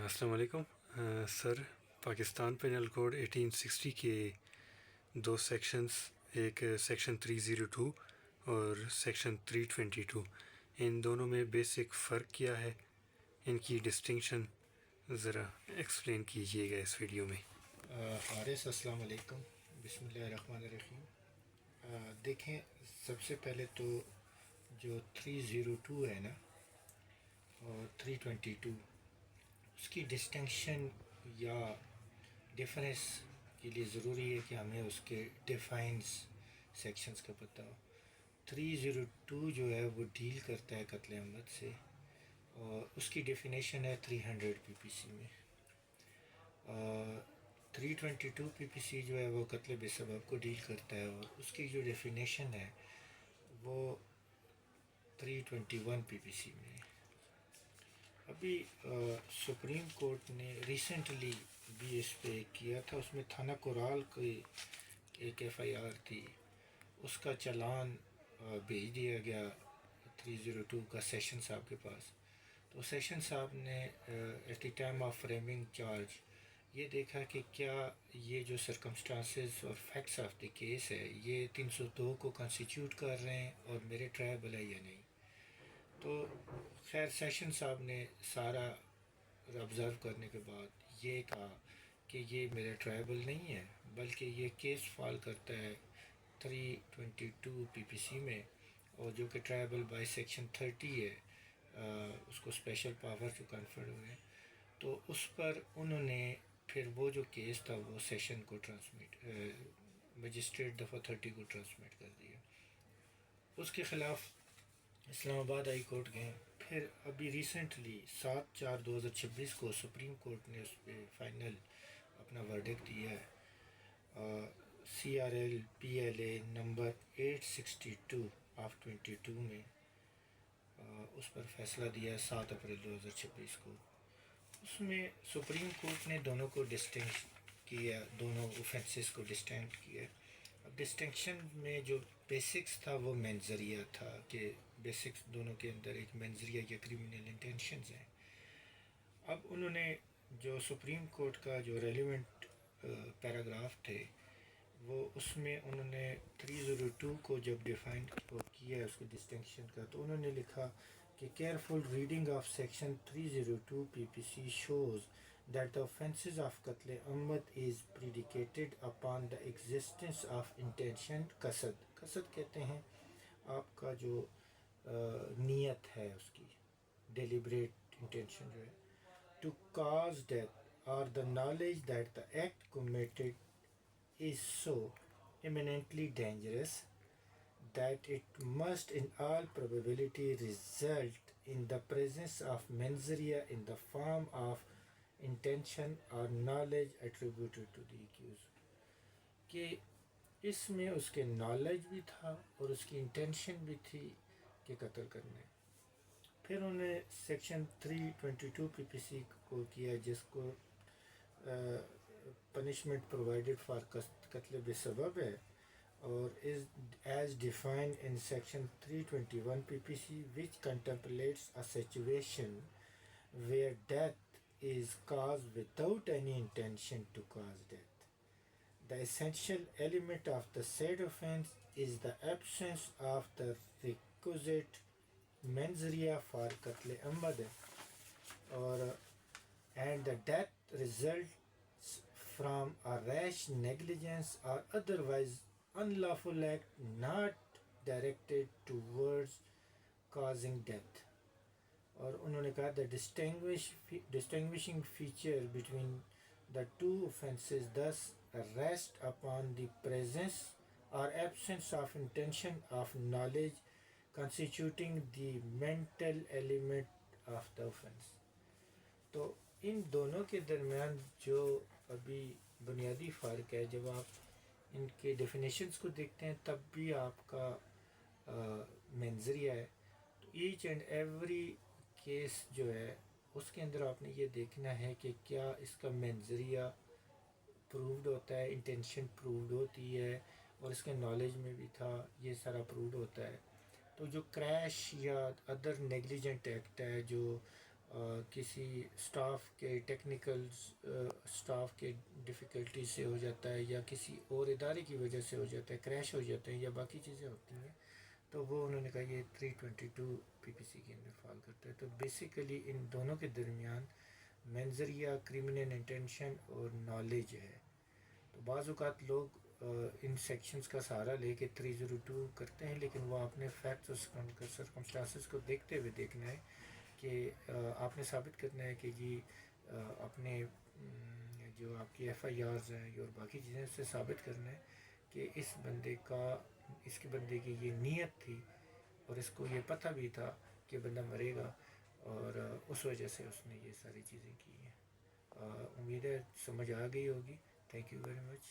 السلام علیکم سر، Pakistan penal code 1860 کے دو سیکشنز، ایک سیکشن 302 اور سیکشن 322، ان دونوں میں بیسک فرق کیا ہے؟ ان کی ڈسٹنکشن ذرا ایکسپلین کیجیے گا اس ویڈیو میں۔ حارث السلام علیکم، بسم اللہ الرحمن الرحیم۔ دیکھیں، سب سے پہلے تو جو 302 ہے نا اور 322، اس کی ڈسٹنکشن یا ڈیفرنس کے لیے ضروری ہے کہ ہمیں اس کے ڈیفائنس سیکشنز کا پتہ ہو۔ 302 جو ہے وہ ڈیل کرتا ہے قتل عمد سے، اور اس کی ڈیفینیشن ہے 300 PPC میں۔ 322 PPC جو ہے وہ قتل بے سبب کو ڈیل کرتا ہے، اور اس کی جو ڈیفینیشن ہے وہ 321 PPC میں۔ ابھی سپریم کورٹ نے ریسنٹلی بھی اس پہ کیا تھا، اس میں تھانہ کورال کی ایک FIR تھی، اس کا چلان بھیج دیا گیا 302 کا سیشن صاحب کے پاس۔ تو سیشن صاحب نے at the time of framing charge یہ دیکھا کہ کیا یہ جو سرکمسٹانسز اور فیکٹس آف دی کیس ہے یہ 302 کو کنسٹیٹیوٹ کر رہے ہیں اور میرے ٹرائبل ہے یا نہیں۔ تو خیر سیشن صاحب نے سارا آبزرو کرنے کے بعد یہ کہا کہ یہ میرا ٹرائبل نہیں ہے، بلکہ یہ کیس فال کرتا ہے 322 PPC میں، اور جو کہ ٹرائبل بائی سیکشن 30 ہے، اس کو اسپیشل پاور جو کنفرڈ ہوئے ہیں۔ تو اس پر انہوں نے پھر وہ جو کیس تھا وہ سیشن کو مجسٹریٹ دفعہ 30 کو ٹرانسمٹ کر دیا۔ اس کے خلاف اسلام آباد ہائی کورٹ گئے، پھر ابھی ریسنٹلی 7/4/2026 کو سپریم کورٹ نے اس پہ فائنل اپنا ورڈکٹ دیا ہے۔ CRL PLA نمبر 862/22 میں اس پر فیصلہ دیا 7 اپریل 2026 کو۔ اس میں سپریم کورٹ نے دونوں کو ڈسٹنکٹ کیا، دونوں اوفینسز کو ڈسٹنکٹ کیا۔ اب ڈسٹنکشن میں جو بیسکس تھا وہ منظریہ تھا، کہ بیسکس دونوں کے اندر ایک منظریہ یا کریمنل انٹینشنز ہیں۔ اب انہوں نے جو سپریم کورٹ کا جو ریلیونٹ پیراگراف تھے وہ اس میں انہوں نے 302 کو جب ڈیفائن کیا اس کی ڈسٹنکشن کا، تو انہوں نے لکھا کہ careful reading of section 302 PPC shows that the offences of قتل عمد is predicated upon the existence of intention قصد کہتے ہیں آپ کا جو نیت ہے، اس کی deliberate intention جو ہے to cause death or the knowledge that the act committed is so imminently dangerous that it must in all probability result in the presence of menzeria in the form of intention or knowledge attributed to the accused، کہ اس میں اس کے knowledge بھی تھا اور اس کی intention بھی تھی کہ قتل کرنے۔ پھر انہوں نے سیکشن 322 PPC کو کیا، جس کو پنشمنٹ پرووائڈڈ فار قتل بے سبب ہے، اور as defined in section 321 PPC which contemplates a situation where death is caused without any intention to cause death. The essential element of the said offense is the absence of the requisite mens rea for qatl amad, or and the death results from a rash negligence or otherwise unlawful act not directed towards causing death۔ اور انہوں نے کہا the distinguishing feature between the two offences thus rest upon the presence or absence of intention of knowledge constituting the mental element of the offense۔ تو ان دونوں کے درمیان جو ابھی بنیادی فرق ہے، جب آپ ان کے ڈیفینیشنز کو دیکھتے ہیں تب بھی آپ کا منظریہ ہے، تو ایچ اینڈ ایوری کیس جو ہے اس کے اندر آپ نے یہ دیکھنا ہے کہ کیا اس کا منظریہ پرووڈ ہوتا ہے، انٹینشن پرووڈ ہوتی ہے، اور اس کے نالج میں بھی تھا، یہ سارا پرووڈ ہوتا ہے۔ تو جو کریش یا ادر نیگلیجنٹ ایکٹ ہے جو کسی اسٹاف کے ٹیکنیکل اسٹاف کے ڈیفیکلٹی سے ہو جاتا ہے یا کسی اور ادارے کی وجہ سے ہو جاتا ہے، کریش ہو جاتے ہیں یا باقی چیزیں ہوتی ہیں، تو وہ انہوں نے کہا یہ 322 پی پی سی کے اندر فال کرتا ہے. تو بیسیکلی ان دونوں کے درمیان منظریہ کرمنل انٹینشن اور نالج ہے. تو بعض اوقات لوگ ان سیکشنز کا سہارا لے کے 302 کرتے ہیں، لیکن وہ اپنے فیکٹس اور سرکمسٹانسز کو دیکھتے ہوئے دیکھنا ہے کہ آپ نے ثابت کرنا ہے کہ جی اپنے جو آپ کی ایف آئی آرز ہیں اور باقی چیزیں اس سے ثابت کرنا ہے کہ اس بندے کی یہ نیت تھی اور اس کو یہ پتہ بھی تھا کہ بندہ مرے گا، اور اس وجہ سے اس نے یہ ساری چیزیں کی ہیں. امید ہے سمجھ آ گئی ہوگی. Thank you very much.